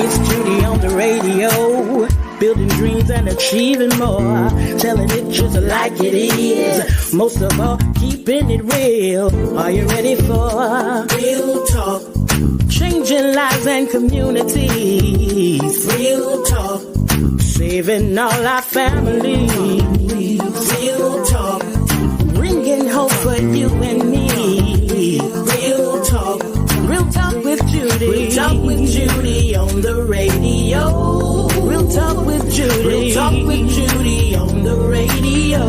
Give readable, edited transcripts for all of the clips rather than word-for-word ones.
Miss Judy on the radio, building dreams and achieving more, telling it just like it is. Most of all, keeping it real. Are you ready for real talk? Changing lives and communities. Real talk. Saving all our families. Real talk. Bringing hope for you and me. Real talk. Real talk with Judy. Real talk with Judy on the radio. Real talk with Judy. Real talk with Judy on the radio.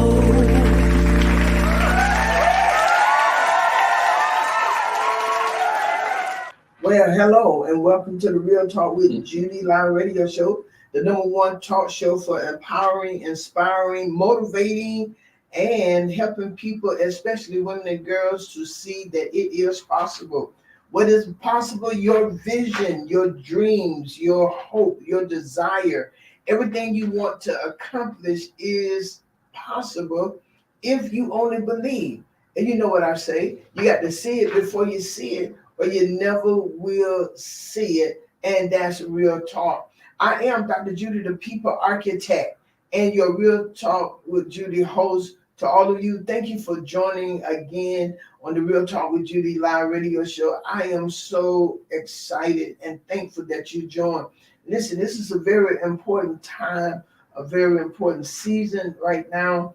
Well, hello and welcome to the Real Talk with Judy live radio show, the #1 talk show for empowering, inspiring, motivating, and helping people, especially women and girls, to see that it is possible. What is possible? Your vision, your dreams, your hope, your desire, everything you want to accomplish is possible if you only believe. And you know what I say, you got to see it before you see it, or you never will see it. And that's real talk. I am Dr. Judy, the people architect, and your Real Talk with Judy host. To all of you, thank you for joining again on the Real Talk with Judy live radio show. I am so excited and thankful that you joined. Listen, this is a very important time, a very important season right now.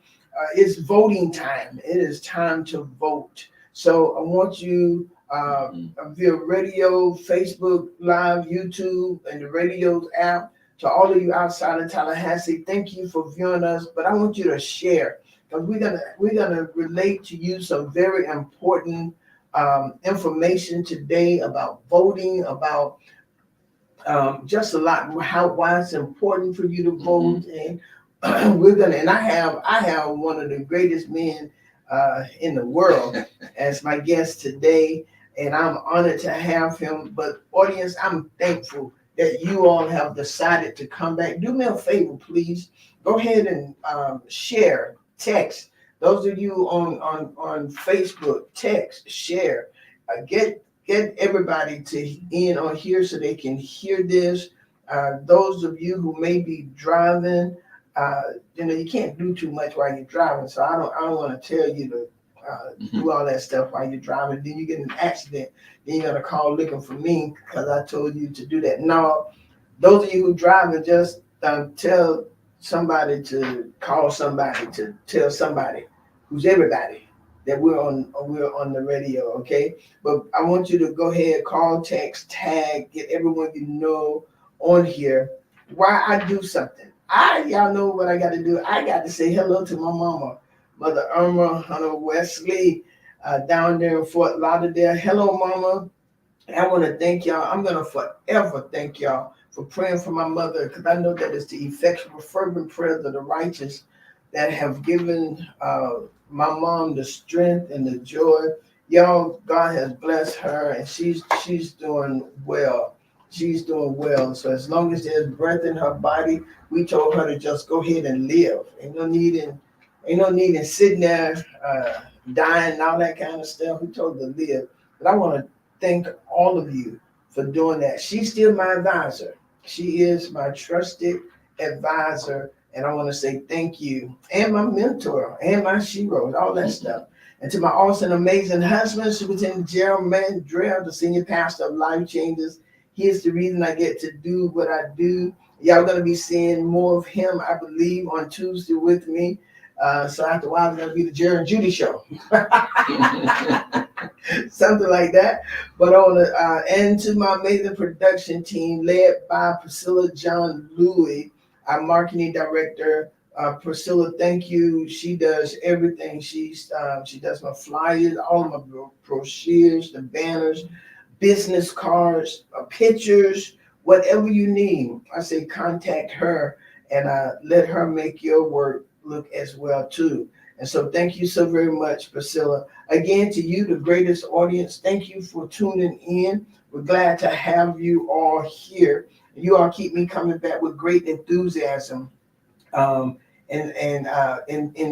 It's voting time. It is time to vote. So I want you via radio, Facebook Live, YouTube, and the radio app. To all of you outside of Tallahassee, thank you for viewing us. But I want you to share, because we're gonna relate to you some very important information today about voting, about just a lot, why it's important for you to vote, and I have one of the greatest men in the world as my guest today, and I'm honored to have him. But audience, I'm thankful that you all have decided to come back. Do me a favor, please. Go ahead and share, text. Those of you on Facebook, text, share. Get everybody to in on here so they can hear this. Those of you who may be driving, you can't do too much while you're driving. So I don't want to tell you to do all that stuff while you're driving. Then you get in an accident. Then you're gonna call looking for me because I told you to do that. No, those of you who driving, just tell somebody to call somebody to tell somebody who's everybody that we're on the radio, okay? But I want you to go ahead, call, text, tag, get everyone you know on here. Why I do something. Y'all know what I got to do. I got to say hello to my mama, Mother Irma Hunter Wesley, down there in Fort Lauderdale. Hello, Mama. I want to thank y'all. I'm going to forever thank y'all for praying for my mother, because I know that it's the effectual, fervent prayers of the righteous that have given my mom the strength and the joy. Y'all, God has blessed her, and she's doing well. She's doing well. So as long as there's breath in her body, we told her to just go ahead and live. Ain't no need in sitting there dying and all that kind of stuff. We told her to live. But I want to thank all of you for doing that. She's still my advisor. She is my trusted advisor. And I want to say thank you. And my mentor, and my shero, all that stuff. And to my awesome, amazing husband, Superintendent Gerald Mandrell, the senior pastor of Life Changes. He is the reason I get to do what I do. Y'all going to be seeing more of him, I believe, on Tuesday with me. So after a while, it's going to be the Jerry and Judy show. Something like that. But and to my amazing production team, led by Priscilla John Louis, our marketing director. Priscilla, thank you. She does everything. She does my flyers, all of my brochures, the banners, business cards, pictures, whatever you need. I say contact her, and let her make your work look as well too. And so thank you so very much, Priscilla. Again, to you, the greatest audience, thank you for tuning in. We're glad to have you all here. You all keep me coming back with great enthusiasm and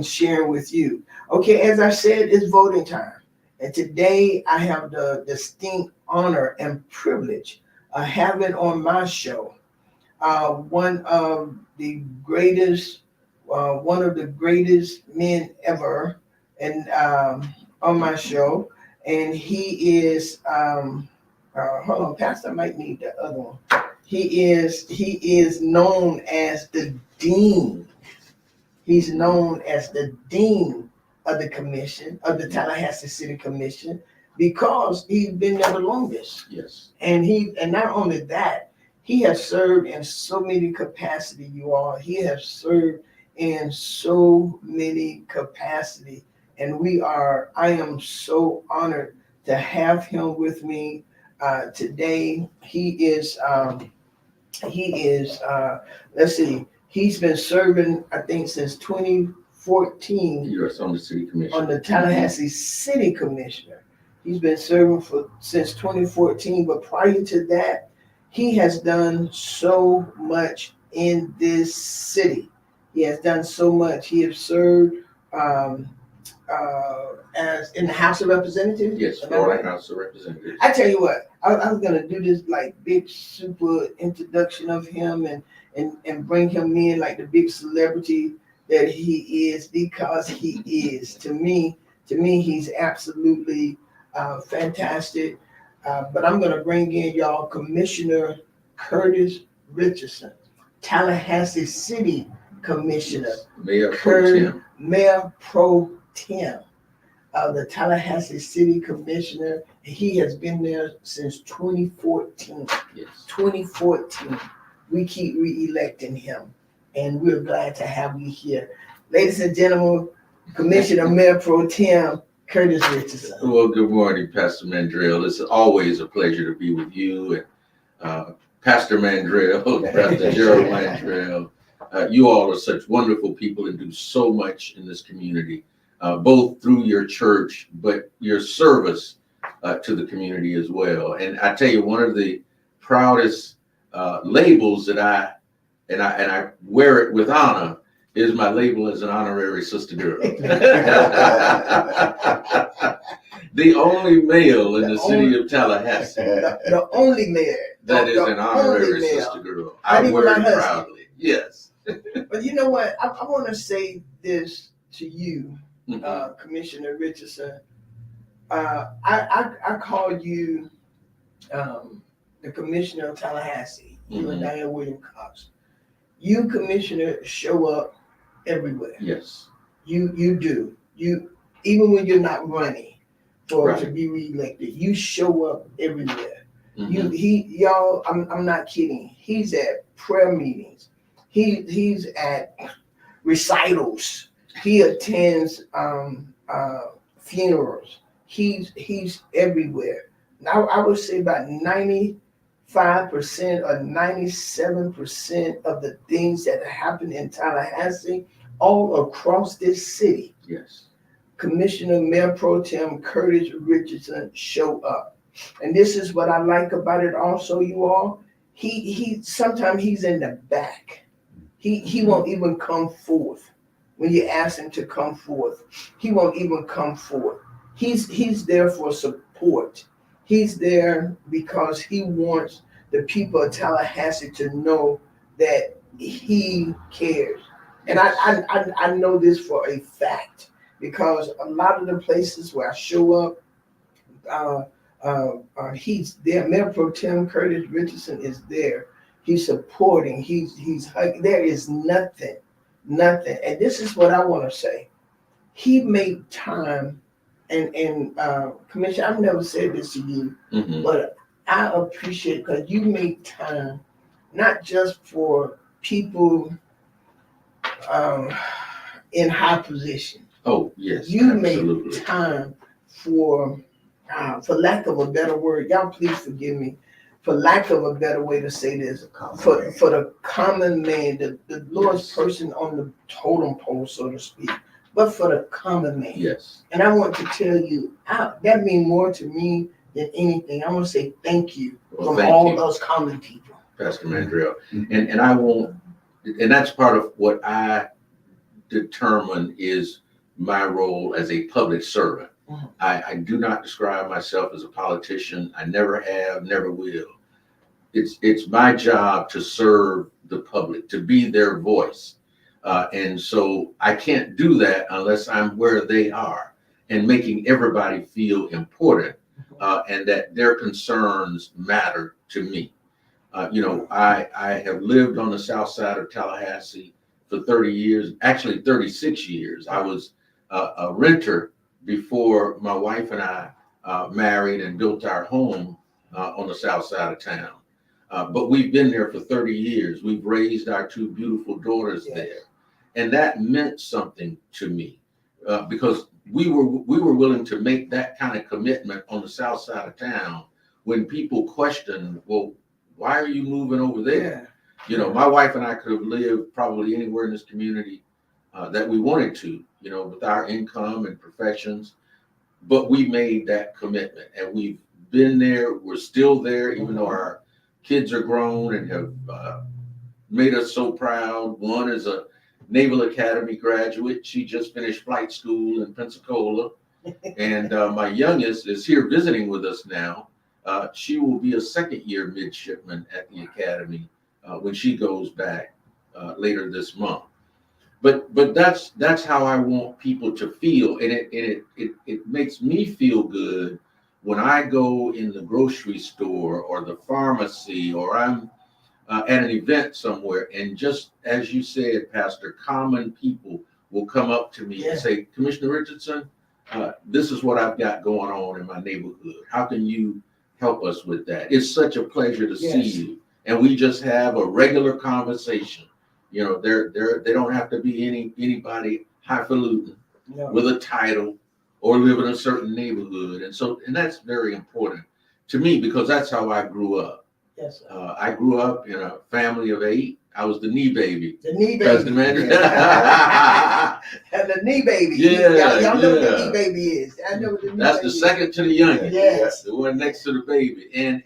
sharing with you. Okay, as I said, it's voting time. And today I have the distinct honor and privilege of having on my show one of the greatest men ever, and on my show, and he is hold on, Pastor might need the other one. He is known as the dean. He's known as the dean of the commission, of the Tallahassee City Commission, because he's been there the longest. Yes. And not only that, he has served in so many capacity, you all. He has served in so many capacity. And I am so honored to have him with me today. Let's see, he's been serving, I think, since 2014. U.S. on the City Commissioner. On the Tallahassee City Commissioner. He's been serving since 2014, but prior to that, he has done so much in this city. He has done so much. He has served as in the House of Representatives. Yes, Florida House of Representatives. I tell you what, I was gonna do this like big super introduction of him and bring him in like the big celebrity that he is, because he is. To me, he's absolutely fantastic. But I'm gonna bring in y'all Commissioner Curtis Richardson, Tallahassee City Commissioner. Yes. Mayor Pro Tem of the Tallahassee City Commissioner. He has been there since 2014. Yes. 2014. We keep re-electing him, and we're glad to have you here. Ladies and gentlemen, Commissioner Mayor Pro Tem Curtis Richardson. Well, good morning, Pastor Mandrell. It's always a pleasure to be with you and Pastor Mandrell, Pastor Gerald Mandrell. You all are such wonderful people and do so much in this community, both through your church, but your service to the community as well. And I tell you, one of the proudest labels that I wear it with honor is my label as an honorary sister girl. The only male in the city of Tallahassee. The only mayor. That is an honorary sister girl. I wear it proudly. Yes. But you know what? I want to say this to you, Commissioner Richardson. I call you the Commissioner of Tallahassee, you and Diane William Cox. You, Commissioner, show up everywhere. Yes. You do. You, even when you're not running to be reelected, you show up everywhere. Y'all, I'm not kidding. He's at prayer meetings. He's at recitals. He attends funerals. He's everywhere. Now I would say about 95% or 97% of the things that happen in Tallahassee, all across this city. Yes. Commissioner Mayor Pro Tem Curtis Richardson show up. And this is what I like about it also, you all. He sometimes he's in the back. He won't even come forth. When you ask him to come forth, he won't even come forth. He's there for support. He's there because he wants the people of Tallahassee to know that he cares. And I know this for a fact, because a lot of the places where I show up, he's there. Mayor Pro Tem Curtis Richardson is there. He's supporting. He's hugging. There is nothing. And this is what I want to say. He made time, and Commissioner, I've never said this to you, but I appreciate, because you make time not just for people in high position. Oh, yes. You absolutely. make time for lack of a better word, y'all please forgive me, for lack of a better way to say this, for the common man, the lowest person on the totem pole, so to speak, but for the common man. Yes. And I want to tell you, that means more to me than anything. I want to say thank you from all those common people. Pastor Mandrell. And I won't, and that's part of what I determine is my role as a public servant. I do not describe myself as a politician. I never have, never will. it's my job to serve the public, to be their voice. And so I can't do that unless I'm where they are and making everybody feel important, and that their concerns matter to me. I have lived on the south side of Tallahassee for 30 years, actually 36 years. I was a renter before my wife and I married and built our home on the south side of town. But we've been there for 30 years. We've raised our two beautiful daughters there. And that meant something to me, because we were willing to make that kind of commitment on the south side of town when people questioned, well, why are you moving over there? My wife and I could have lived probably anywhere in this community that we wanted to, with our income and professions. But we made that commitment, and we've been there. We're still there, even though our kids are grown and have made us so proud. One is a Naval Academy graduate. She just finished flight school in Pensacola. And my youngest is here visiting with us now. She will be a second-year midshipman at the academy when she goes back later this month. But that's how I want people to feel, and it makes me feel good when I go in the grocery store or the pharmacy, or I'm at an event somewhere, and just as you said, Pastor, common people will come up to me and say, Commissioner Richardson, this is what I've got going on in my neighborhood. How can you help us with that? It's such a pleasure to see you. And we just have a regular conversation. They don't have to be anybody highfalutin with a title or live in a certain neighborhood. And that's very important to me, because that's how I grew up. Yes, I grew up in a family of 8. I was the knee baby. The knee baby. Pastor Mandrill. And the knee baby. Yeah, y'all know what the knee baby is. I know what the knee That's baby the second to the youngest. Yes. The one next to the baby. And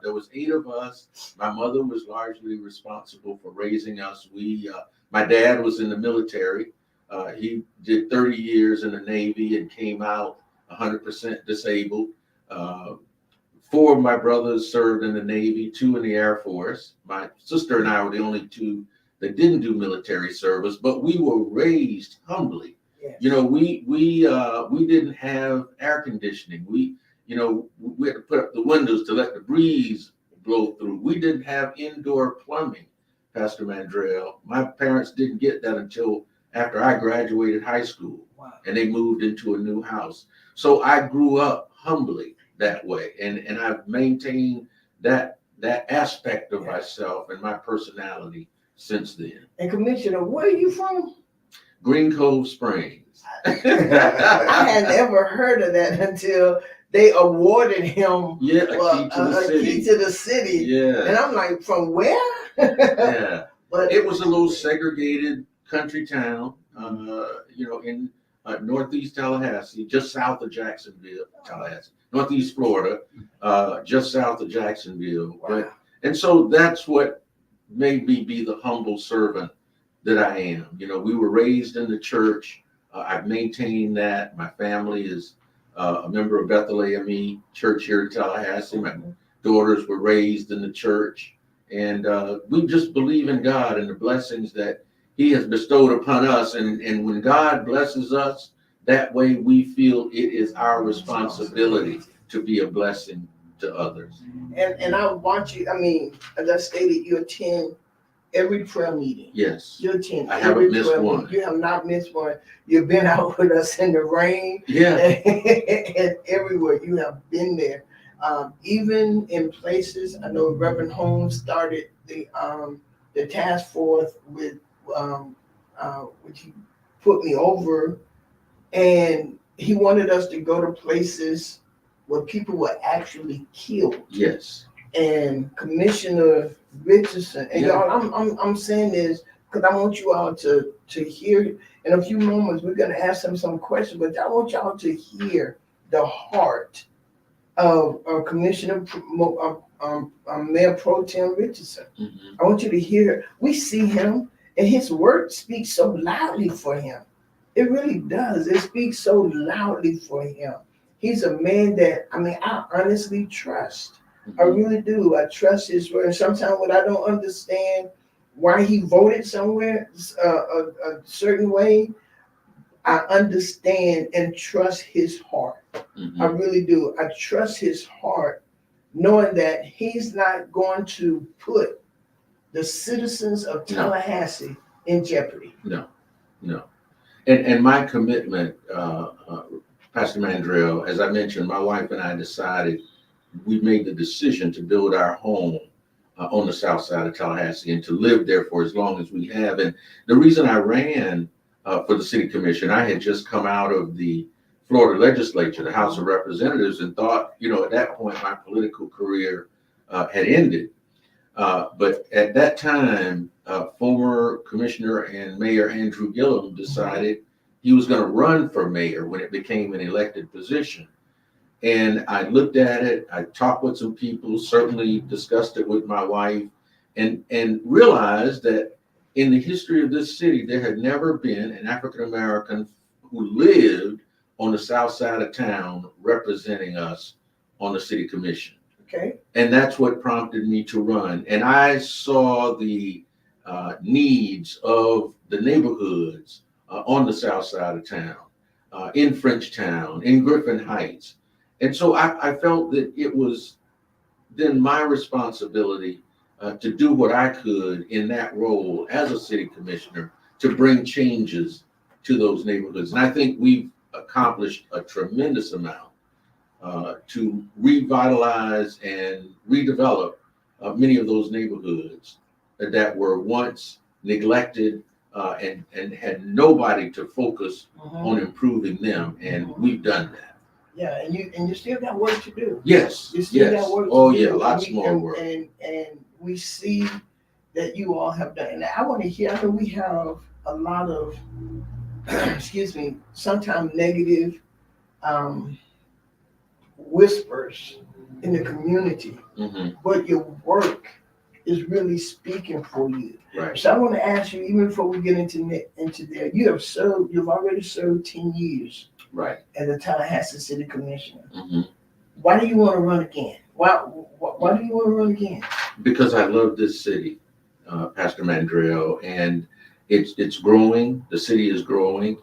there was 8 of us. My mother was largely responsible for raising us. My dad was in the military. He did 30 years in the Navy and came out 100% disabled. 4 of my brothers served in the Navy, 2 in the Air Force. My sister and I were the only 2 that didn't do military service, but we were raised humbly. Yes. We didn't have air conditioning. We had to put up the windows to let the breeze blow through. We didn't have indoor plumbing, Pastor Mandrill. My parents didn't get that until after I graduated high school. Wow. And they moved into a new house. So I grew up humbly that way, and I've maintained that aspect of myself and my personality since then. And Commissioner, where are you from? Green Cove Springs. I had never heard of that until they awarded him a key to the city. Yeah. And I'm like, from where? Yeah. But it was a little segregated country town, in northeast Tallahassee, just south of Jacksonville, northeast Florida, just south of Jacksonville. Wow. And so that's what made me be the humble servant that I am. We were raised in the church. I've maintained that. My family is a member of Bethel AME Church here in Tallahassee. My daughters were raised in the church. And we just believe in God and the blessings that He has bestowed upon us. And when God blesses us, that way we feel it is our responsibility to be a blessing to others. And I want you, as I stated, you attend every prayer meeting. Yes. You attend I haven't missed one. Meeting. You have not missed one. You've been out with us in the rain. Yeah. And everywhere. You have been there. Even in places, I know Reverend Holmes started the task force with which he put me over, and he wanted us to go to places where people were actually killed. Yes. And Commissioner Richardson, and y'all, I'm saying this because I want you all to hear. In a few moments, we're going to ask him some questions, but I want y'all to hear the heart of Commissioner Mayor Pro Tem Richardson. Mm-hmm. I want you to hear. We see him, and his word speaks so loudly for him. It really does. It speaks so loudly for him. He's a man that I honestly trust. I really do. I trust his word. Sometimes when I don't understand why he voted somewhere a certain way, I understand and trust his heart. I really do. I trust his heart, knowing that he's not going to put the citizens of Tallahassee in jeopardy. No, no. And my commitment, Pastor Mandrell, as I mentioned, my wife and I decided, we made the decision to build our home on the south side of Tallahassee and to live there for as long as we have. And the reason I ran for the city commission, I had just come out of the Florida legislature, the House of Representatives, and thought, at that point, my political career had ended. But at that time, former Commissioner and Mayor Andrew Gillum decided he was going to run for mayor when it became an elected position. And I looked at it, I talked with some people, certainly discussed it with my wife, and realized that in the history of this city, there had never been an African-American who lived on the south side of town representing us on the city commission. Okay. And that's what prompted me to run. And I saw the needs of the neighborhoods on the south side of town, in Frenchtown, in Griffin Heights. And so I felt that it was then my responsibility to do what I could in that role as a city commissioner to bring changes to those neighborhoods. And I think we've accomplished a tremendous amount to revitalize and redevelop many of those neighborhoods that were once neglected and had nobody to focus on improving them. And we've done that. Yeah, and you still got work to do. Yes. You still got work to do. Oh yeah, lots more work. And we see that you all have done. And I want to hear, I know we have a lot of, excuse me, sometimes negative whispers in the community, but your work is really speaking for you. Right. So I want to ask you, even before we get into there, you've already served 10 years. Right. As a Tallahassee City Commissioner. Why do you want to run again? Why do you want to run again? Because I love this city, Pastor Mandrell, and it's growing. The city is growing.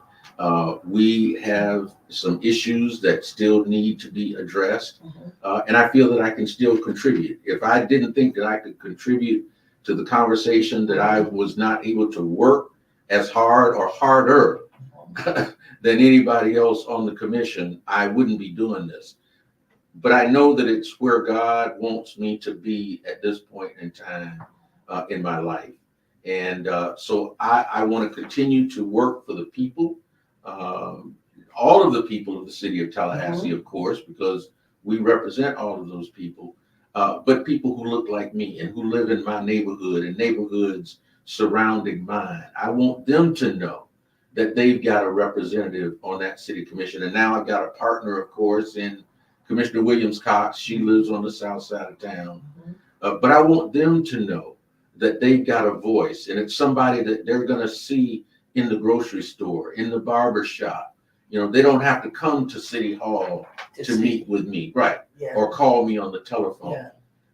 We have some issues that still need to be addressed, and I feel that I can still contribute. If I didn't think that I could contribute to the conversation, that I was not able to work as hard or harder than anybody else on the commission, I wouldn't be doing this. But I know that it's where God wants me to be at this point in time in my life. And so I want to continue to work for the people, all of the people of the city of Tallahassee, of course, because we represent all of those people, but people who look like me and who live in my neighborhood and neighborhoods surrounding mine. I want them to know that they've got a representative on that city commission. And now I've got a partner, of course, in Commissioner Williams Cox. She lives on the south side of town. But I want them to know that they've got a voice, and it's somebody that they're going to see in the grocery store, in the barber shop. They don't have to come to City Hall to meet with me, right? Yeah. Or call me on the telephone. Yeah.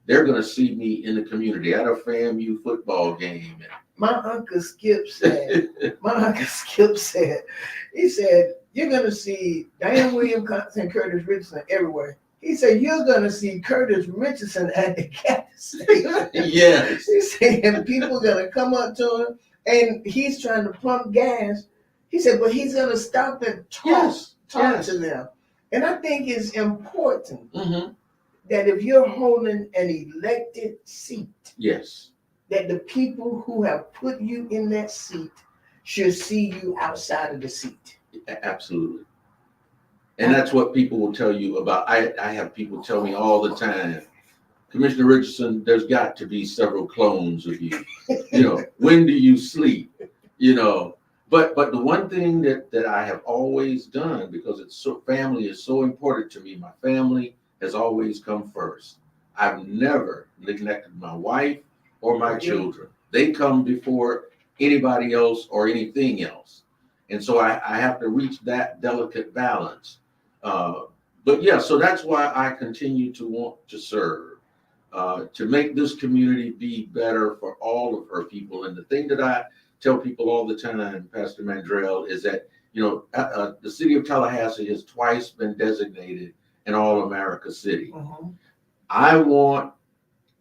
They're going to see me in the community at a FAMU football game. My uncle Skip said, he said, you're going to see Diane Williams and Curtis Richardson everywhere. He said, you're going to see Curtis Richardson at the gas station. Yes. He said, and people are going to come up to him, and he's trying to pump gas. He said, but he's going to stop and talk to them. And I think it's important that if you're holding an elected seat, that the people who have put you in that seat should see you outside of the seat. Absolutely. And that's what people will tell you about. I have people tell me all the time, Commissioner Richardson, there's got to be several clones of you. When do you sleep? But the one thing that I have always done, because family is so important to me, my family has always come first. I've never neglected my wife or my children. They come before anybody else or anything else. And so I have to reach that delicate balance. But yeah, so that's why I continue to want to serve. to make this community be better for all of her people. And the thing that I tell people all the time, Pastor Mandrell, is that, the city of Tallahassee has twice been designated an All-America city. I want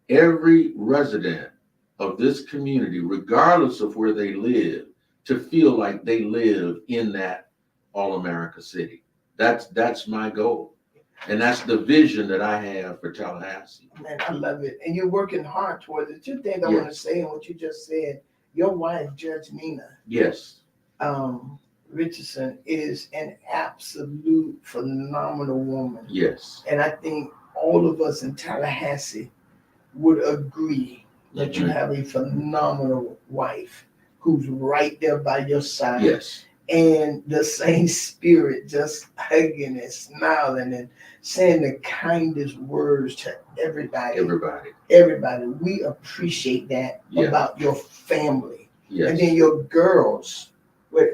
every resident of this community, regardless of where they live, to feel like they live in that All-America city. That's my goal. And that's the vision that I have for Tallahassee. Man, I love it. And you're working hard towards it. Two things I want to say and what you just said. Your wife, Judge Nina. Yes. Richardson is an absolute phenomenal woman. Yes. And I think all of us in Tallahassee would agree that you have a phenomenal wife who's right there by your side. Yes. And the same spirit, just hugging and smiling and saying the kindest words to everybody. Everybody. We appreciate that about your family. Yes. And then your girls.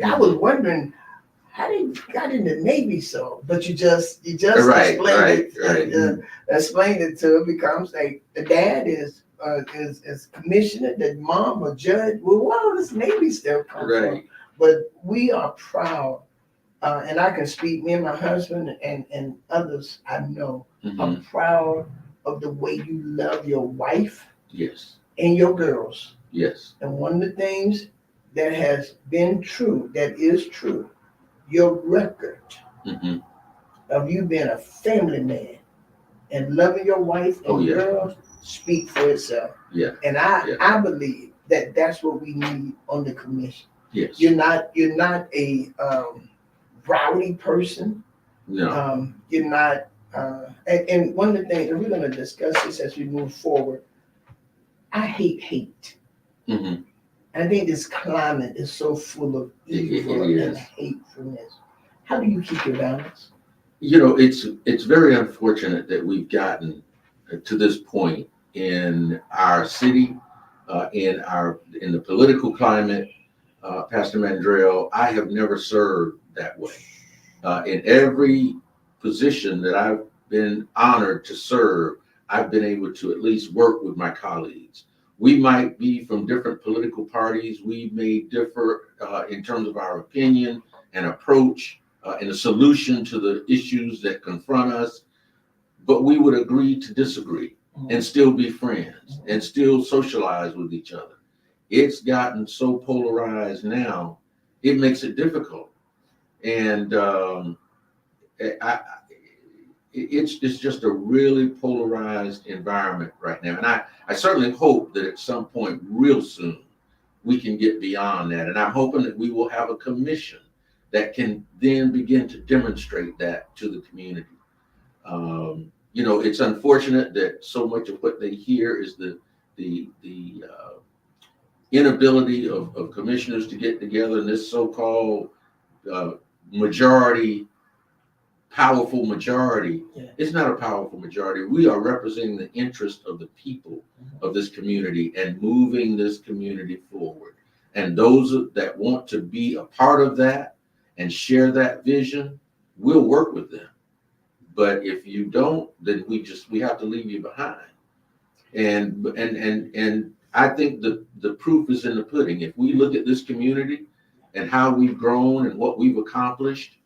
I was wondering how they got in the Navy but you just explained it to her, because like the dad is commissioner, the mom a judge. Well, where all this Navy stuff come from? But we are proud, and I can speak, me and my husband and others I know are proud of the way you love your wife and your girls. Yes. And one of the things that has been true, that is true, your record of you being a family man and loving your wife and girls speak for itself. Yeah. And I believe that that's what we need on the commission. Yes. You're not a rowdy person. No. You're not. And one of the things, and we're going to discuss this as we move forward. I hate. I think this climate is so full of evil and hatefulness. How do you keep your balance? It's very unfortunate that we've gotten to this point in our city, in the political climate. Pastor Mandrell, I have never served that way. In every position that I've been honored to serve, I've been able to at least work with my colleagues. We might be from different political parties. We may differ in terms of our opinion and approach and a solution to the issues that confront us, but we would agree to disagree and still be friends and still socialize with each other. It's gotten so polarized now, it makes it difficult. And it's just a really polarized environment right now. And I certainly hope that at some point real soon we can get beyond that. And I'm hoping that we will have a commission that can then begin to demonstrate that to the community. It's unfortunate that so much of what they hear is the inability of commissioners to get together in this so-called powerful majority. It's not a powerful majority. We are representing the interest of the people of this community and moving this community forward. And those that want to be a part of that and share that vision, we'll work with them. But if you don't, then we have to leave you behind. And I think the proof is in the pudding. If we look at this community and how we've grown and what we've accomplished,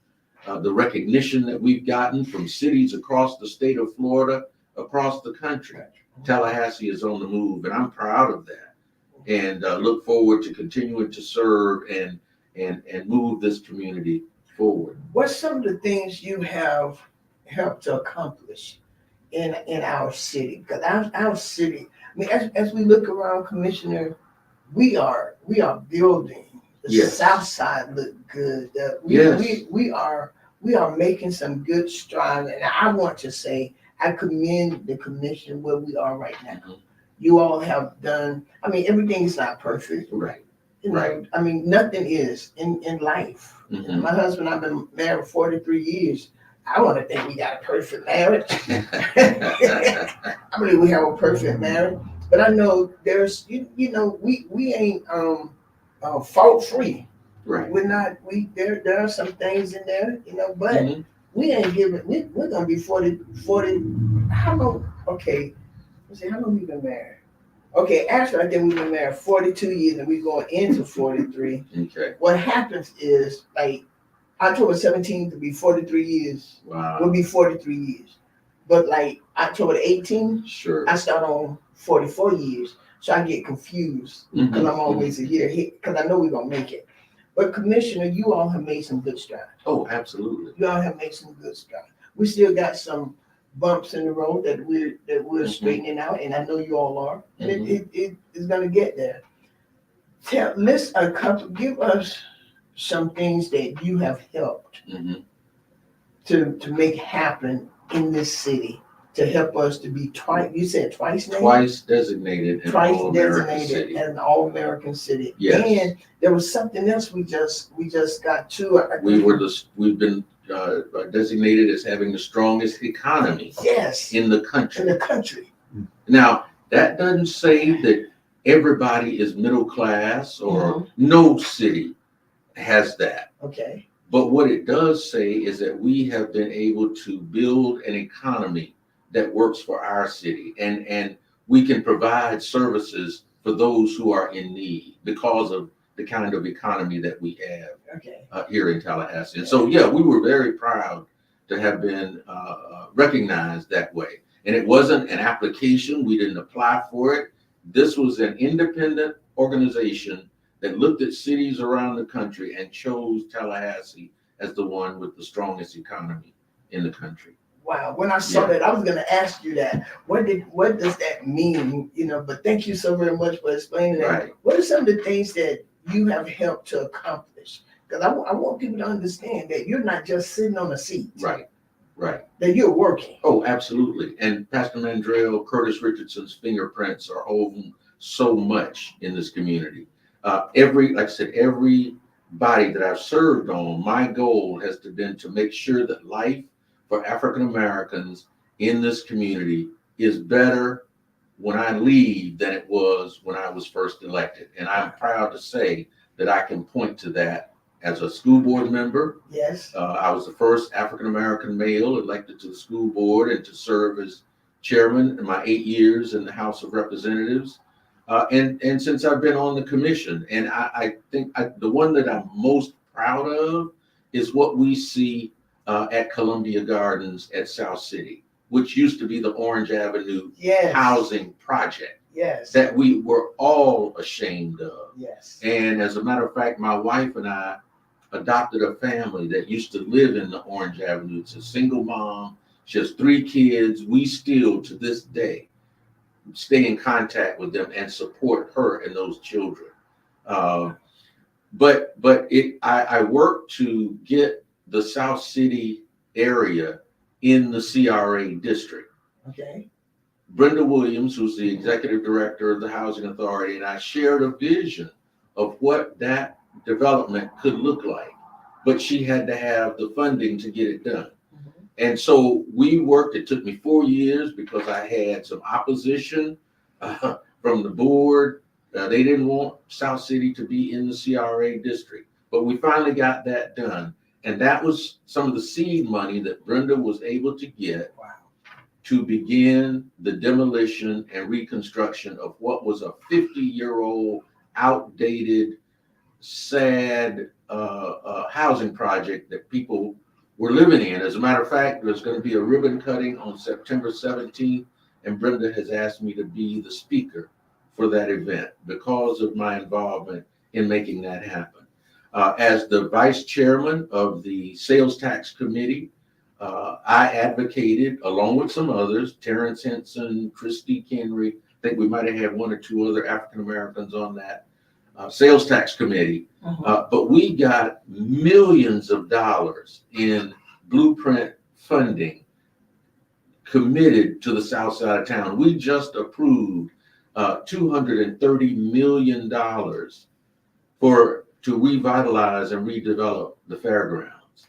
the recognition that we've gotten from cities across the state of Florida, across the country, Tallahassee is on the move, and I'm proud of that. And look forward to continuing to serve and move this community forward. What's some of the things you have helped to accomplish in our city? Because our city, I mean, as we look around, Commissioner, we are building. The South Side look good. We are making some good strides, and I want to say I commend the commission where we are right now. You all have done. I mean, everything is not perfect, right? I mean, nothing is in life. My husband and I've been married 43 years. I want to think we got a perfect marriage. I believe we have a perfect marriage, but I know there's we ain't fault free. Right. We're not. There are some things in there, but we ain't giving. We're gonna be 40. How long? Okay, Let's see, how long we been married? Okay, actually, I think we've been married 42 years and we're going into 43. Okay. What happens is, like, October 17th will be 43 years. Wow. Will be 43 years. But like October 18th, Sure. I start on 44 years. So I get confused because I'm always a year ahead because I know we're going to make it. But Commissioner, you all have made some good strides. Oh, absolutely. You all have made some good strides. We still got some bumps in the road that we're straightening out, and I know you all are. And it is going to get there. Give us some things that you have helped to make happen in this city to help us to be you said twice designated as an all-American city. Yes. And there was something else we just got to. We've been designated as having the strongest economy in the country. Now, that doesn't say that everybody is middle class or no city has that. Okay. But what it does say is that we have been able to build an economy that works for our city, and we can provide services for those who are in need because of the kind of economy that we have here in Tallahassee. And so, we were very proud to have been recognized that way. And it wasn't an application. We didn't apply for it. This was an independent organization that looked at cities around the country and chose Tallahassee as the one with the strongest economy in the country. Wow. When I saw that, I was going to ask you that. What does that mean? But thank you so very much for explaining that. Right. What are some of the things that you have helped to accomplish? Because I want people to understand that you're not just sitting on a seat. Right. That you're working. Oh, absolutely. And Pastor Mandrell, Curtis Richardson's fingerprints are on so much in this community. Like I said, everybody that I've served on, my goal has been to make sure that life for African Americans in this community is better when I leave than it was when I was first elected. And I'm proud to say that I can point to that as a school board member. Yes. I was the first African American male elected to the school board and to serve as chairman in my 8 years in the House of Representatives. And since I've been on the commission, and I think the one that I'm most proud of is what we see at Columbia Gardens at South City, which used to be the Orange Avenue housing project. Yes. That we were all ashamed of. Yes. And as a matter of fact, my wife and I adopted a family that used to live in the Orange Avenue. It's a single mom. She has 3 kids. We still, to this day, stay in contact with them and support her and those children. But I worked to get the South City area in the CRA district. Okay. Brenda Williams, who's the executive director of the Housing Authority, and I shared a vision of what that development could look like, but she had to have the funding to get it done. And so we worked. It took me 4 years because I had some opposition from the board. They didn't want South City to be in the CRA district, but we finally got that done. And that was some of the seed money that Brenda was able to get to begin the demolition and reconstruction of what was a 50-year-old, outdated, sad housing project that people were living in. As a matter of fact, there's going to be a ribbon cutting on September 17th, and Brenda has asked me to be the speaker for that event because of my involvement in making that happen. As the vice chairman of the sales tax committee, I advocated, along with some others, Terrence Henson, Christy Kenry, I think we might have had 1 or 2 other African Americans on that sales tax committee. But we got millions of dollars in blueprint funding committed to the south side of town. We just approved $230 million to revitalize and redevelop the fairgrounds.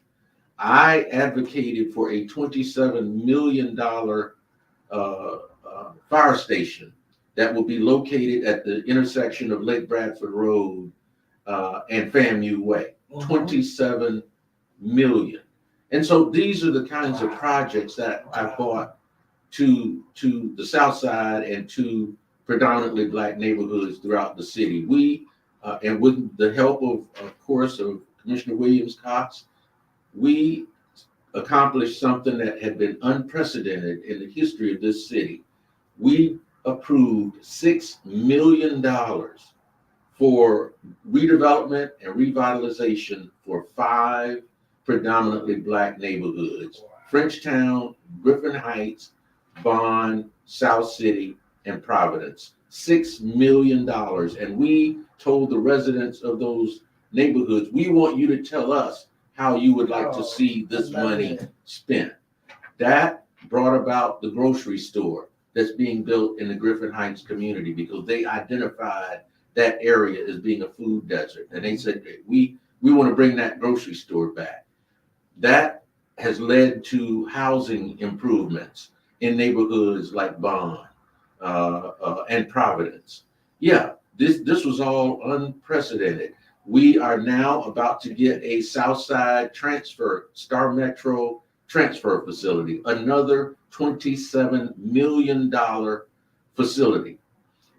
I advocated for a $27 million fire station that will be located at the intersection of Lake Bradford Road and FAMU Way. 27 million. And so these are the kinds of projects that I thought to the South Side and to predominantly Black neighborhoods throughout the city. We, and with the help of course, of Commissioner Williams Cox, we accomplished something that had been unprecedented in the history of this city. We approved $6 million for redevelopment and revitalization for 5 predominantly Black neighborhoods: Frenchtown, Griffin Heights, Bond, South City, and Providence. $6 million. And we told the residents of those neighborhoods, we want you to tell us how you would like to see this money spent. That brought about the grocery store that's being built in the Griffin Heights community, because they identified that area as being a food desert. And they said, we want to bring that grocery store back. That has led to housing improvements in neighborhoods like Bond and Providence. Yeah, this was all unprecedented. We are now about to get a Southside Star Metro transfer facility, another $27 million facility.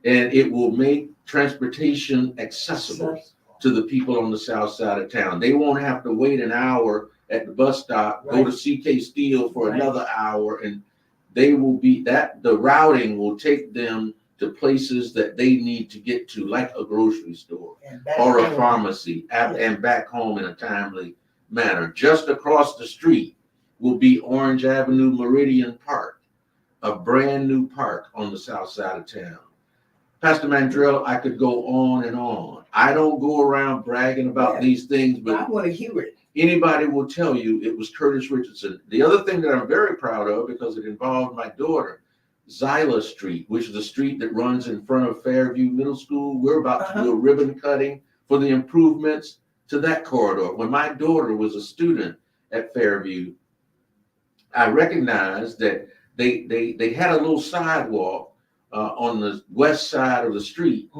And it will make transportation accessible to the people on the south side of town. They won't have to wait an hour at the bus stop, go to CK Steel for another hour, and they will be the routing will take them to places that they need to get to, like a grocery store or a pharmacy, and back home in a timely manner. Just across the street will be Orange Avenue Meridian Park, a brand new park on the south side of town. Pastor Mandrell, I could go on and on. I don't go around bragging about these things, but I want to hear it. Anybody will tell you it was Curtis Richardson. The other thing that I'm very proud of, because it involved my daughter, Zyla Street, which is the street that runs in front of Fairview Middle School. We're about to do a ribbon cutting for the improvements to that corridor. When my daughter was a student at Fairview, I recognized that they had a little sidewalk on the west side of the street,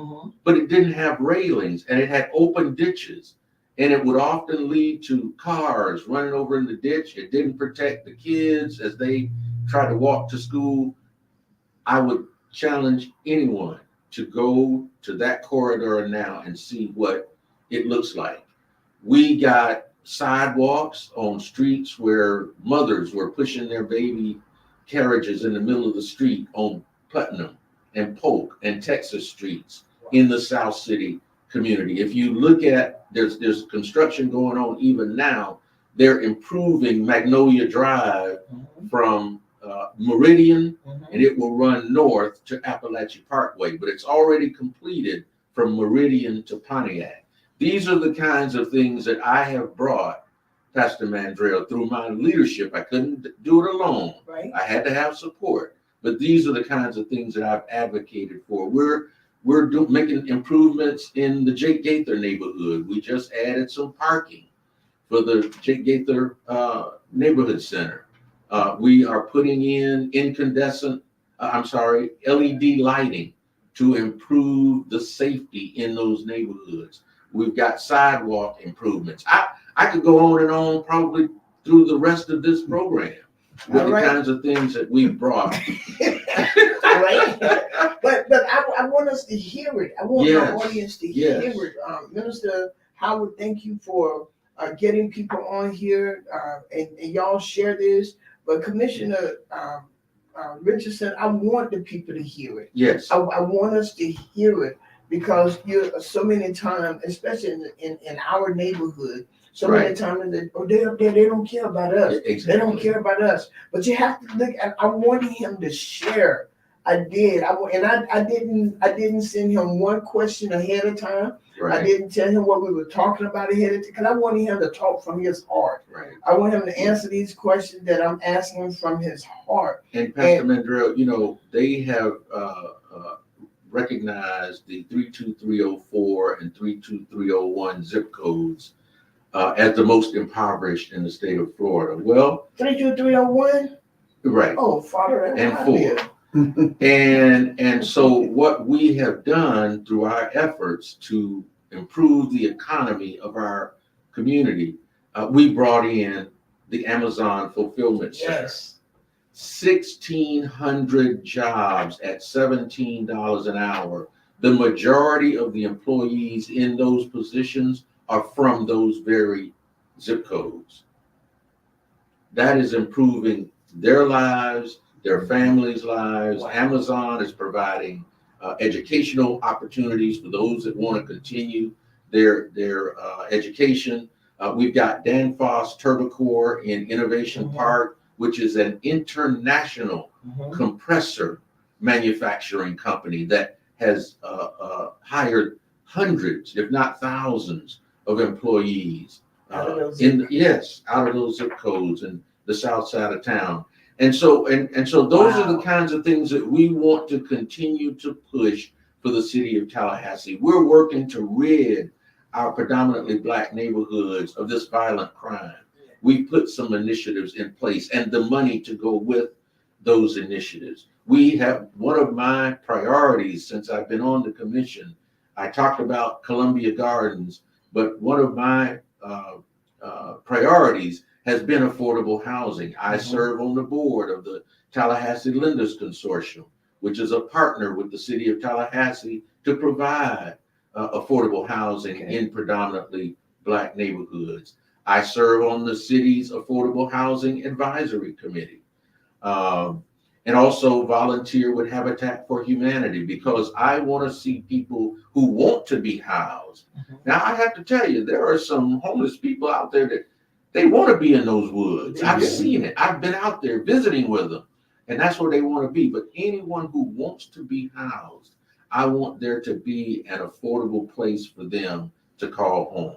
but it didn't have railings and it had open ditches. And it would often lead to cars running over in the ditch. It didn't protect the kids as they tried to walk to school. I would challenge anyone to go to that corridor now and see what it looks like. We got sidewalks on streets where mothers were pushing their baby carriages in the middle of the street on Putnam and Polk and Texas streets in the South City community. If you look at, there's construction going on even now. They're improving Magnolia Drive from Meridian, and it will run north to Appalachian Parkway, but it's already completed from Meridian to Pontiac. These are the kinds of things that I have brought, Pastor Mandrell, through my leadership. I couldn't do it alone. I had to have support, but these are the kinds of things that I've advocated for. We're making improvements in the Jake Gaither neighborhood. We just added some parking for the Jake Gaither neighborhood center. We are putting in LED lighting to improve the safety in those neighborhoods. We've got sidewalk improvements. I could go on and on probably through the rest of this program with the kinds of things that we've brought. But I want us to hear it. I want my audience to hear it. Minister Howard, thank you for getting people on here, and y'all share this. But Commissioner Richardson, I want the people to hear it. Yes. I want us to hear it, because you're so many times, especially in our neighborhood, so many times they up there, they don't care about us. Exactly. They don't care about us. But you have to look at, I wanted him to share. I did. I didn't send him one question ahead of time. I didn't tell him what we were talking about ahead of time, because I wanted him to talk from his heart. I want him to answer these questions that I'm asking from his heart. And Pastor Mandrell, they have recognized the 32304 and 32301 zip codes as the most impoverished in the state of Florida. Well, 32301? Right. Oh, Father, and 4. And so what we have done through our efforts to improve the economy of our community, we brought in the Amazon Fulfillment Center. 1,600 jobs at $17 an hour. The majority of the employees in those positions are from those very zip codes. That is improving their lives, their families' lives. Wow. Amazon is providing educational opportunities for those that want to continue their education. We've got Danfoss Turbocore in Innovation Park, which is an international compressor manufacturing company that has hired hundreds, if not thousands, of employees out of those zip codes in the south side of town. And so those are the kinds of things that we want to continue to push for the city of Tallahassee. We're working to rid our predominantly Black neighborhoods of this violent crime. We put some initiatives in place and the money to go with those initiatives. We have one of my priorities since I've been on the commission. I talked about Columbia Gardens, but one of my priorities has been affordable housing. I serve on the board of the Tallahassee Lenders Consortium, which is a partner with the city of Tallahassee to provide affordable housing in predominantly Black neighborhoods. I serve on the city's Affordable Housing Advisory Committee, and also volunteer with Habitat for Humanity because I want to see people who want to be housed. Now, I have to tell you, there are some homeless people out there that they want to be in those woods. I've seen it. I've been out there visiting with them, and that's where they want to be. But anyone who wants to be housed, I want there to be an affordable place for them to call home.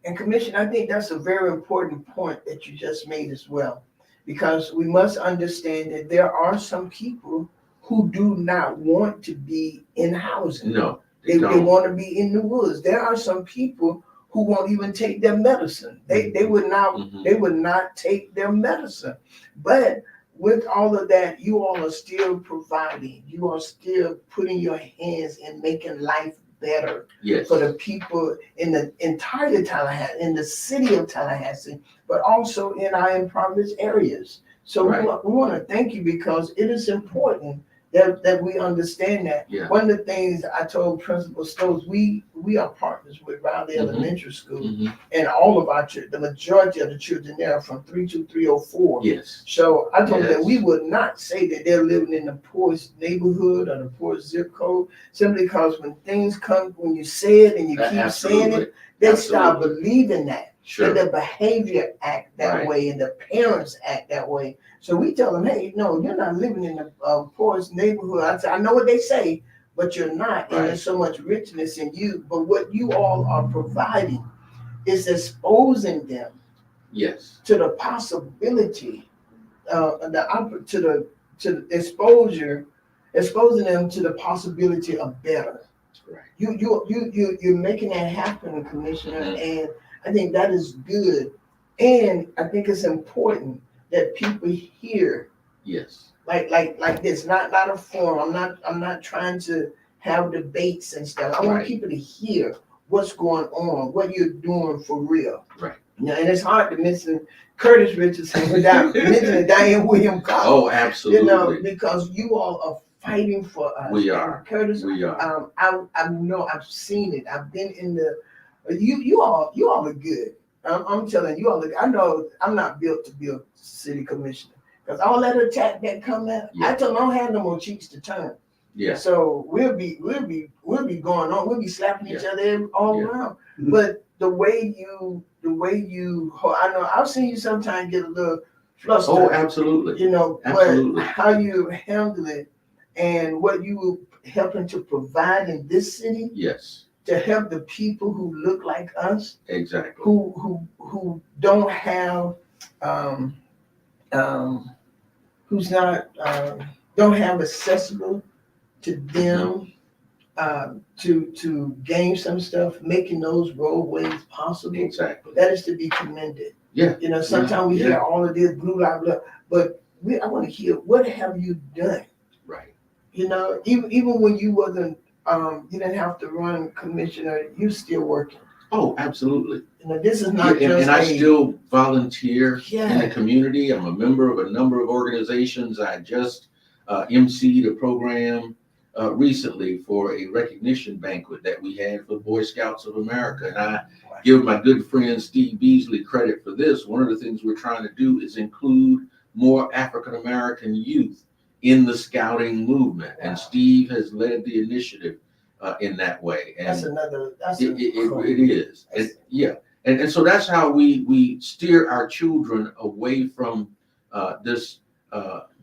And Commissioner, I think that's a very important point that you just made as well, because we must understand that there are some people who do not want to be in housing. No, they want to be in the woods. There are some people who won't even take their medicine. They would not take their medicine. But with all of that, you all are still providing. You are still putting your hands in making life better for the people in the entire Tallahassee, in the city of Tallahassee, but also in our impoverished areas. So we want to thank you because it is important that we understand that. One of the things I told Principal Stokes, we are partners with Riley Elementary School, and all of the majority of the children there are from 32304. So I told them we would not say that they're living in the poorest neighborhood or the poorest zip code, simply because when things come, when you say it and you keep saying it, they start believing that. And the behavior act that way and the parents act that way. So we tell them, hey, no, you're not living in the poorest neighborhood. I say, I know what they say, but you're not. And there's so much richness in you. But what you all are providing is exposing them to the possibility, exposing them to the possibility of better. You're making that happen, Commissioner, and I think that is good. And I think it's important that people hear like this, not a forum. I'm not trying to have debates and stuff. I want people to hear what's going on, what you're doing for real. And it's hard to mention Curtis Richardson without mentioning Diane Williams Collins. Oh, absolutely. Because you all are fighting for us. We are. And Curtis, we are. I know I've seen it. I've been in the. You all are good. I'm telling you all. I know I'm not built to be a city commissioner because all that attack that come out. I tell them I don't have no more cheeks to turn. So we'll be going on. We'll be slapping each other all around. But the way you, I know I've seen you sometimes get a little flustered. Oh, absolutely. But how you handle it and what you helping to provide in this city. To help the people who look like us, who don't have, who's not don't have accessible to them, to gain some stuff, making those roadways possible. That is to be commended. Sometimes we hear all of this blue blah blah, but I want to hear what have you done. Even when you wasn't. You didn't have to run, Commissioner. You still working. Oh, absolutely. This is not just and I still volunteer Yeah. in the community. I'm a member of a number of organizations. I just emceed a program recently for a recognition banquet that we had for Boy Scouts of America. And I give my good friend Steve Beasley credit for this. One of the things we're trying to do is include more African American youth in the scouting movement. Wow. And Steve has led the initiative in that way. And it is. And so that's how we steer our children away from this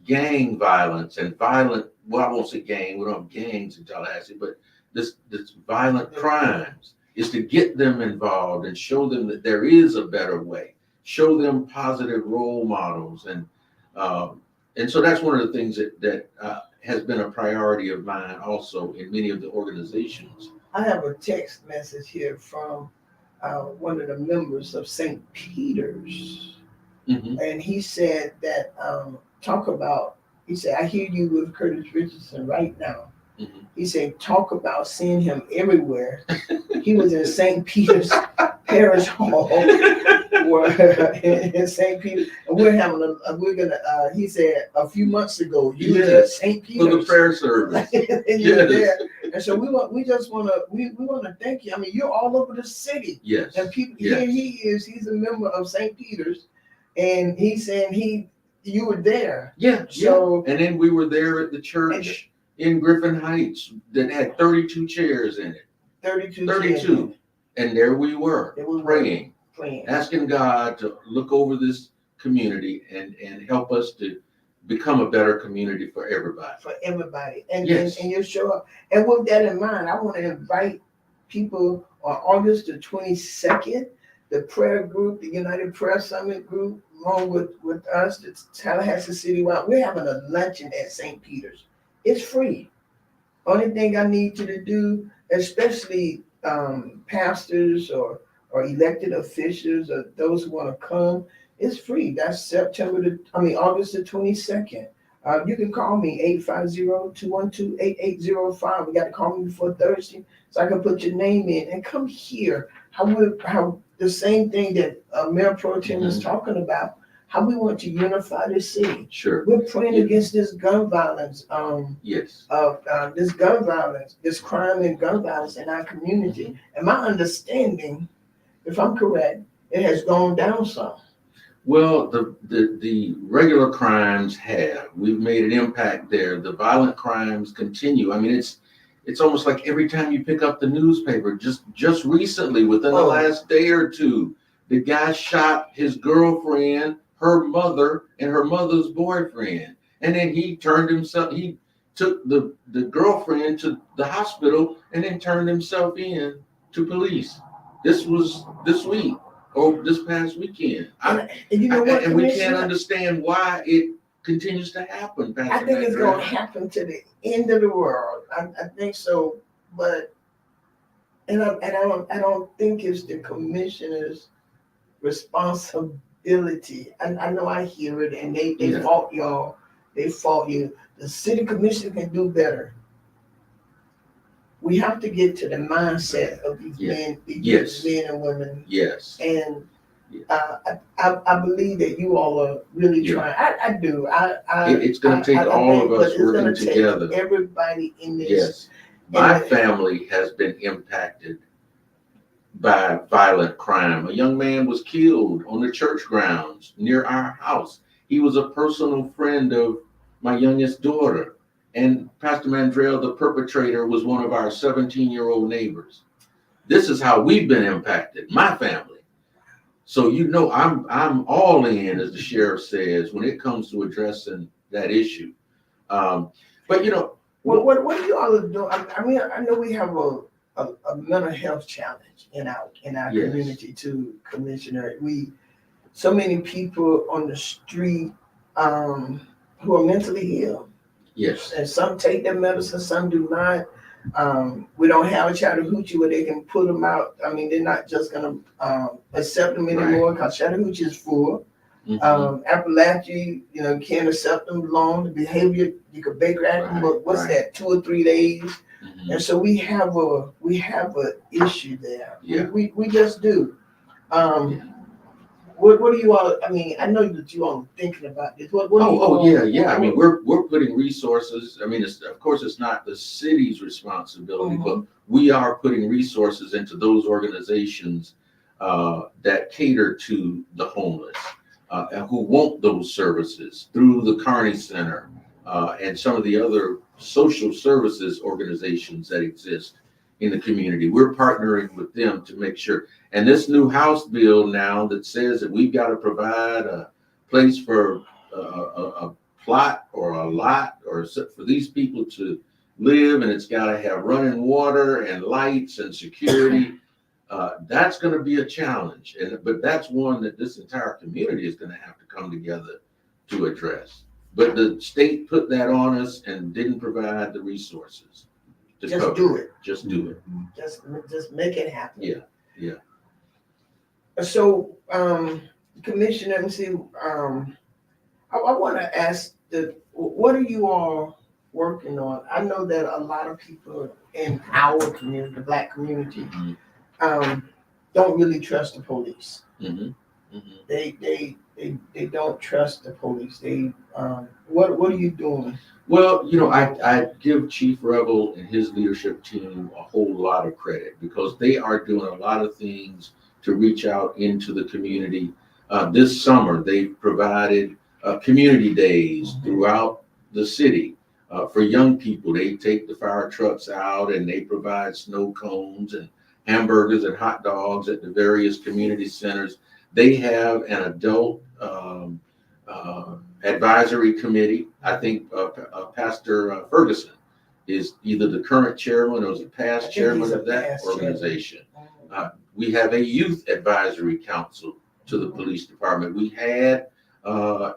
gang violence and violent, well, I won't say gang, we don't have gangs in Tallahassee, but this violent crimes, is to get them involved and show them that there is a better way, show them positive role models. And so that's one of the things that has been a priority of mine also in many of the organizations. I have a text message here from one of the members of St. Peter's. Mm-hmm. And he said that, he said, I hear you with Curtis Richardson right now. Mm-hmm. He said, talk about seeing him everywhere. He was in St. Peter's Parish Hall in St. Peter. And he said a few months ago, you were at St. Peter's. For the prayer service. And you were there. And so we just want to thank you. I mean, you're all over the city. Yes. And people, here he's a member of St. Peter's. And he's saying you were there. Yeah. So, and then we were there at the church in Griffin Heights that had 32 chairs in it. 32. And there we were praying, asking God to look over this community and help us to become a better community for everybody. And you show up. And with that in mind, I want to invite people on August the 22nd, the prayer group, the United Prayer Summit group, along with us, the Tallahassee City. We're having a luncheon at St. Peter's. It's free. Only thing I need you to do, especially pastors or elected officials or those who want to come, it's free. That's August the 22nd. You can call me 850-212-8805. We got to call me before Thursday so I can put your name in and come here. How the same thing that Mayor Pro Tem is talking about, how we want to unify the city. Sure. We're praying against this gun violence. This gun violence, this crime and gun violence in our community. Mm-hmm. And my understanding, if I'm correct, it has gone down some. Well, the regular crimes we've made an impact there. The violent crimes continue. I mean, it's almost like every time you pick up the newspaper, just recently, within the last day or two, the guy shot his girlfriend, her mother, and her mother's boyfriend. And then he took the girlfriend to the hospital and then turned himself in to police. This was this week or this past weekend. And we can't understand why it continues to happen. I think it's going to happen to the end of the world. I think so, but I don't think it's the commissioner's responsibility. I know I hear it, and they fault y'all. They fault you. The city commissioner can do better. We have to get to the mindset of these men and women. Yes. And I believe that you all are really trying. I do. It's going to take all of us working together. Everybody in this. Yes. My family has been impacted by violent crime. A young man was killed on the church grounds near our house. He was a personal friend of my youngest daughter. And Pastor Mandrell, the perpetrator, was one of our 17-year-old neighbors. This is how we've been impacted, my family. So I'm all in, as the sheriff says, when it comes to addressing that issue. But what do you all do? I mean, I know we have a mental health challenge in our community too, Commissioner. So many people on the street who are mentally ill. Yes. And some take their medicine, some do not. We don't have a Chattahoochee where they can put them out. I mean, they're not just going to accept them anymore because Chattahoochee is full. Appalachia, can't accept them long. The behavior, you could Baker Act them, but what's that, 2 or 3 days? And so we have a issue there. Yeah. We just do. What do you all? I mean, I know that you all are thinking about this. Yeah. I mean, we're putting resources. I mean, of course, it's not the city's responsibility, but we are putting resources into those organizations that cater to the homeless, who want those services through the Carney Center and some of the other social services organizations that exist in the community. We're partnering with them to make sure. And this new House bill now that says that we've got to provide a place for a plot or a lot or for these people to live, and it's got to have running water and lights and security. That's going to be a challenge, but that's one that this entire community is going to have to come together to address. But the state put that on us and didn't provide the resources. Just do it. Just do it. Just make it happen. Yeah. So, Commissioner, let me see. I want to ask what are you all working on? I know that a lot of people in our community, the Black community, don't really trust the police. They don't trust the police. What are you doing? Well, I give Chief Rebel and his leadership team a whole lot of credit because they are doing a lot of things to reach out into the community. This summer, they provided community days throughout the city for young people. They take the fire trucks out and they provide snow cones and hamburgers and hot dogs at the various community centers. They have an adult advisory committee. I think Pastor Ferguson is either the current chairman or the past chairman of that organization. We have a youth advisory council to the police department. We had a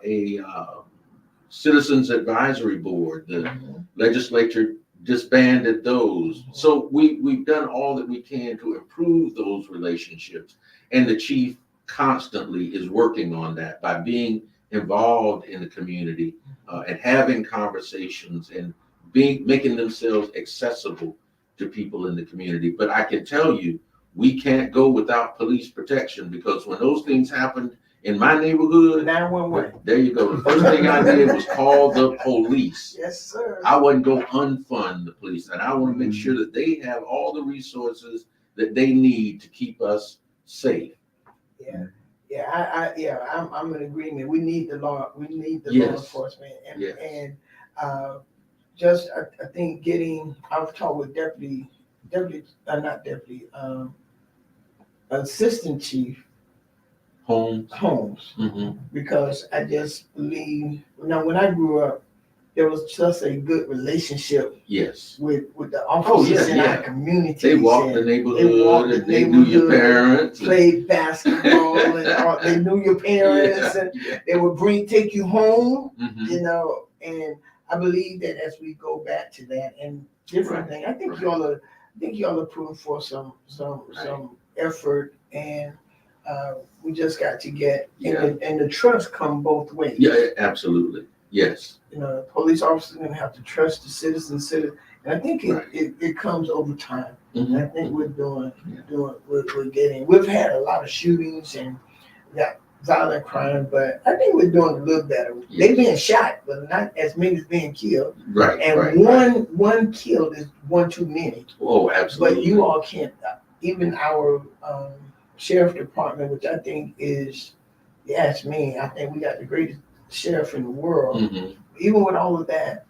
citizens advisory board. The legislature disbanded those. So we've done all that we can to improve those relationships. And the chief constantly is working on that by being involved in the community and having conversations and making themselves accessible to people in the community. But I can tell you, we can't go without police protection because when those things happened in my neighborhood, 911. There you go. The first thing I did was call the police. Yes, sir. I wouldn't go unfund the police, and I want to make sure that they have all the resources that they need to keep us safe. I'm in agreement. We need the law. We need the law enforcement, and I think I've talked with Assistant Chief Holmes, because I just believe when I grew up, there was just a good relationship with the officers in our community. They walked the neighborhood and they knew your parents. Played basketball and they knew your parents and they would take you home, and I believe that as we go back to that and different things, I think y'all are putting forth some effort, and we just got to get and the trust come both ways. Yeah, absolutely. Yes. The police officers are going to have to trust the citizens, and I think it comes over time. And I think we're we've had a lot of shootings and violent crime, but I think we're doing a little better. They're being shot, but not as many as being killed. Right. And one killed is one too many. Oh, absolutely. But you all can't. Even our sheriff department, which I think is, you ask me, I think we got the greatest sheriff in the world. Even with all of that,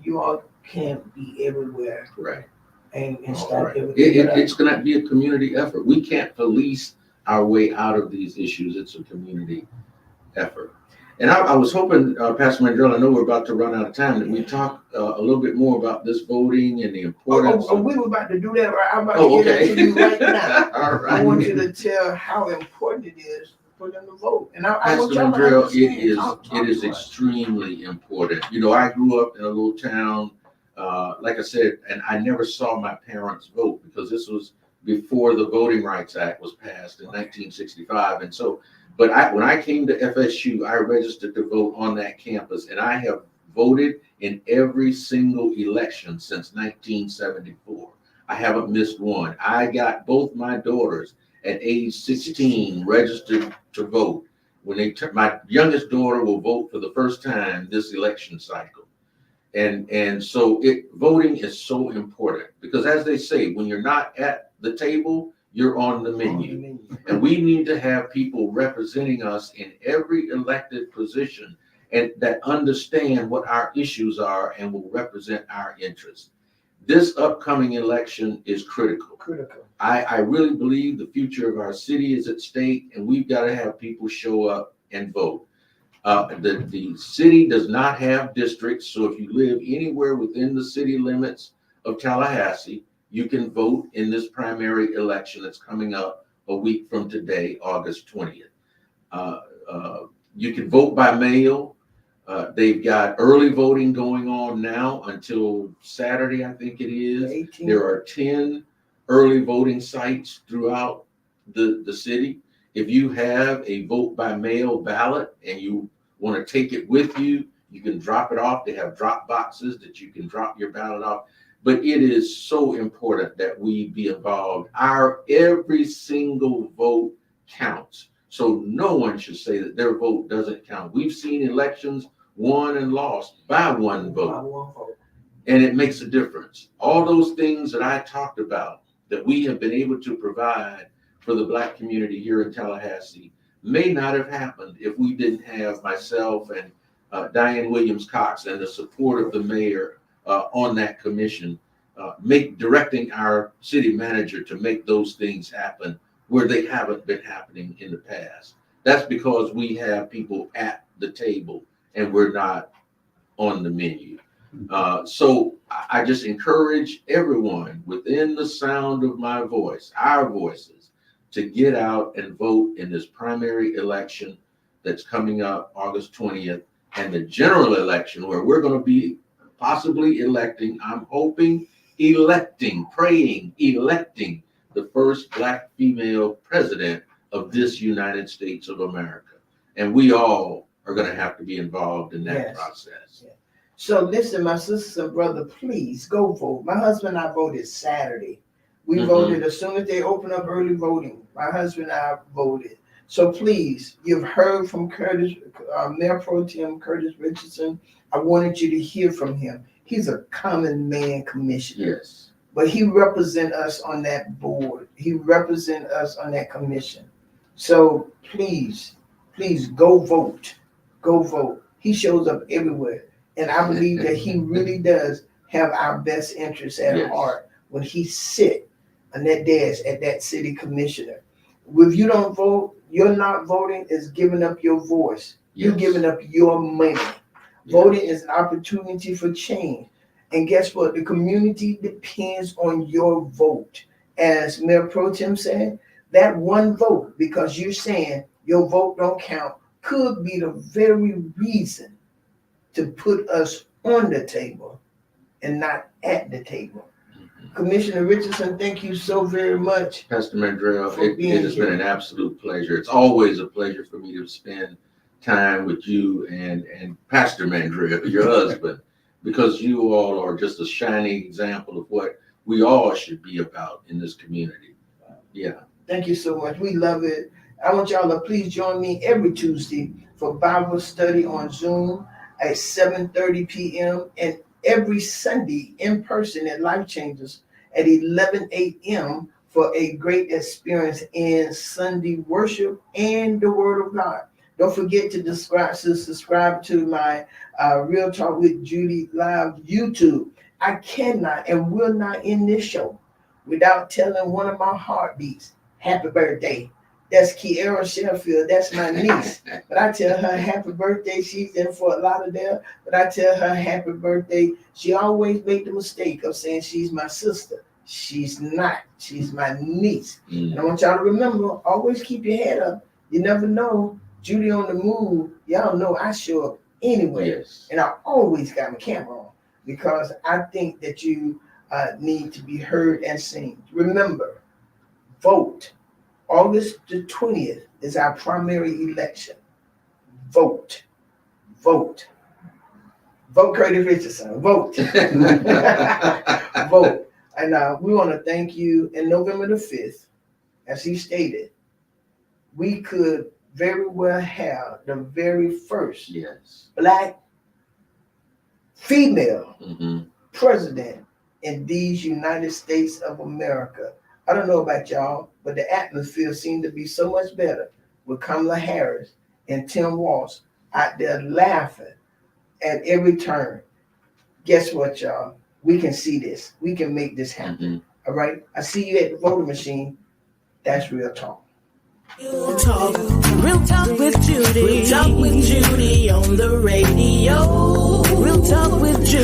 you all can't be everywhere. Right. And start everything. It's going to be a community effort. We can't police our way out of these issues. It's a community effort. And I was hoping, Pastor Mandrell, I know we're about to run out of time, that we talk a little bit more about this voting and the importance. We were about to do that. I'm about to get it to you right now. All right. I want you to tell how important it is for them to vote. And Pastor Mandrell, it is extremely important. I grew up in a little town, like I said, and I never saw my parents vote because this was before the Voting Rights Act was passed in 1965. And so But when I came to FSU, I registered to vote on that campus, and I have voted in every single election since 1974. I haven't missed one. I got both my daughters at age 16 registered to vote. My youngest daughter will vote for the first time this election cycle. And so voting is so important because, as they say, when you're not at the table, you're on the menu. And we need to have people representing us in every elected position and that understand what our issues are and will represent our interests. This upcoming election is critical. I really believe the future of our city is at stake, and we've got to have people show up and vote. The city does not have districts, so if you live anywhere within the city limits of Tallahassee, you can vote in this primary election that's coming up a week from today, August 20th. You can vote by mail. They've got early voting going on now until Saturday, I think it is. 18. There are 10 early voting sites throughout the city. If you have a vote by mail ballot and you want to take it with you, you can drop it off. They have drop boxes that you can drop your ballot off. But it is so important that we be involved. Our every single vote counts. So no one should say that their vote doesn't count. We've seen elections won and lost by one vote. And it makes a difference. All those things that I talked about that we have been able to provide for the Black community here in Tallahassee may not have happened if we didn't have myself and Diane Williams-Cox and the support of the mayor on that commission, directing our city manager to make those things happen where they haven't been happening in the past. That's because we have people at the table and we're not on the menu. So I just encourage everyone within the sound of my voice, our voices, to get out and vote in this primary election that's coming up August 20th and the general election where we're going to be possibly electing, I'm hoping, praying, electing the first Black female president of this United States of America. And we all are going to have to be involved in that process. Yeah. So listen, my sisters and brother, please go vote. My husband and I voted Saturday. We voted as soon as they opened up early voting. My husband and I voted. So please, you've heard from Mayor Pro Tem Curtis Richardson. I wanted you to hear from him. He's a common man commissioner. Yes. But he represents us on that board. He represents us on that commission. So please go vote. Go vote. He shows up everywhere. And I believe that he really does have our best interests at heart when he sits on that desk at that city commissioner. If you don't vote, you're not voting is giving up your voice. You're giving up your money. Voting is an opportunity for change. And guess what? The community depends on your vote. As Mayor Pro Tem said, that one vote, because you're saying your vote don't count, could be the very reason to put us on the table and not at the table. Commissioner Richardson, thank you so very much. Pastor Mandrell, it has been an absolute pleasure. It's always a pleasure for me to spend time with you and Pastor Mandrell, your husband, because you all are just a shining example of what we all should be about in this community. Yeah. Thank you so much. We love it. I want y'all to please join me every Tuesday for Bible study on Zoom at 7:30 p.m. and every Sunday in person at Life Changers at 11 a.m. for a great experience in Sunday worship and the Word of God. Don't forget to subscribe to my Real Talk with Judy Live YouTube. I cannot and will not end this show without telling one of my heartbeats, happy birthday. That's Kiara Sheffield. That's my niece. But I tell her happy birthday. She's in Fort Lauderdale. But I tell her happy birthday. She always made the mistake of saying she's my sister. She's not. She's my niece. And I want y'all to remember, always keep your head up. You never know. Judy on the move. Y'all know I show up anyway. Yes. And I always got my camera on because I think that you need to be heard and seen. Remember, vote. August the 20th is our primary election. Vote. Vote. Vote Curtis Richardson. Vote. Vote. And we want to thank you. In November the 5th, as he stated, we could very well have the very first Black female president in these United States of America. I don't know about y'all, but the atmosphere seemed to be so much better with Kamala Harris and Tim Walz out there laughing at every turn. Guess what, y'all? We can see this. We can make this happen. All right? I see you at the voting machine. That's Real Talk. Real talk with Judy. Real talk with Judy on the radio. Real talk with Judy.